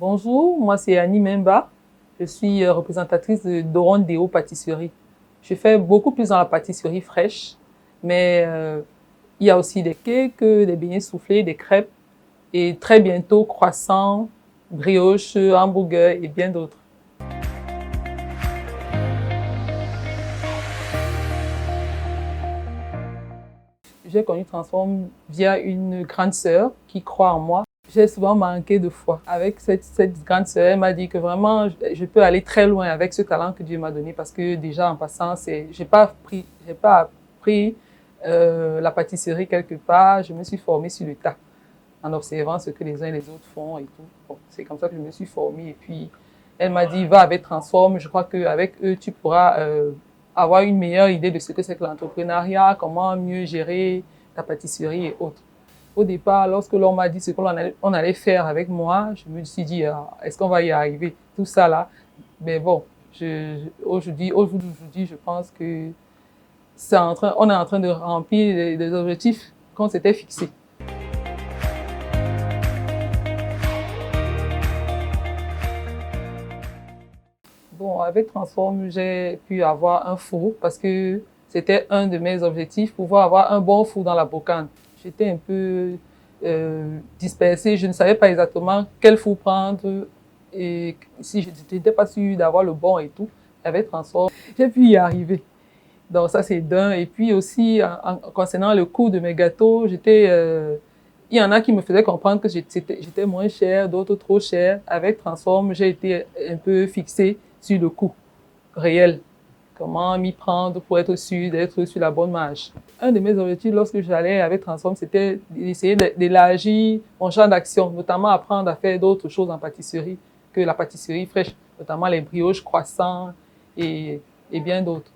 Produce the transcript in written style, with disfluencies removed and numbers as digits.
Bonjour, moi c'est Annie Memba. Je suis représentatrice de Doron Deo Pâtisserie. Je fais beaucoup plus dans la pâtisserie fraîche, mais il y a aussi des cakes, des beignets soufflés, des crêpes et très bientôt croissants, brioches, hamburgers et bien d'autres. J'ai connu Transform via une grande sœur qui croit en moi. J'ai souvent manqué de foi. Avec cette grande sœur, elle m'a dit que vraiment, je peux aller très loin avec ce talent que Dieu m'a donné parce que déjà en passant, j'ai pas appris la pâtisserie quelque part. Je me suis formée sur le tas en observant ce que les uns et les autres font et tout. Bon, c'est comme ça que je me suis formée. Et puis, elle m'a dit, va avec Transform. Je crois qu'avec eux, tu pourras avoir une meilleure idée de ce que c'est que l'entrepreneuriat, comment mieux gérer ta pâtisserie et autres. Au départ, lorsque l'on m'a dit ce qu'on allait faire avec moi, je me suis dit, ah, est-ce qu'on va y arriver? Tout ça là. Mais bon, aujourd'hui, je pense que on est en train de remplir des objectifs qu'on s'était fixés. Bon, avec Transform, j'ai pu avoir un four parce que c'était un de mes objectifs, pouvoir avoir un bon four dans la bocane. J'étais un peu dispersée, je ne savais pas exactement quel four prendre et si je n'étais pas sûre d'avoir le bon et tout. Avec Transform, j'ai pu y arriver. Donc ça, c'est d'un. Et puis aussi, concernant le coût de mes gâteaux, il y en a qui me faisaient comprendre que j'étais moins cher, d'autres trop cher. Avec Transform, j'ai été un peu fixée sur le coût réel. Comment m'y prendre pour être sûr d'être sur la bonne marge. Un de mes objectifs lorsque j'allais avec Transform, c'était d'essayer d'élargir mon champ d'action, notamment apprendre à faire d'autres choses en pâtisserie que la pâtisserie fraîche, notamment les brioches, croissants et bien d'autres.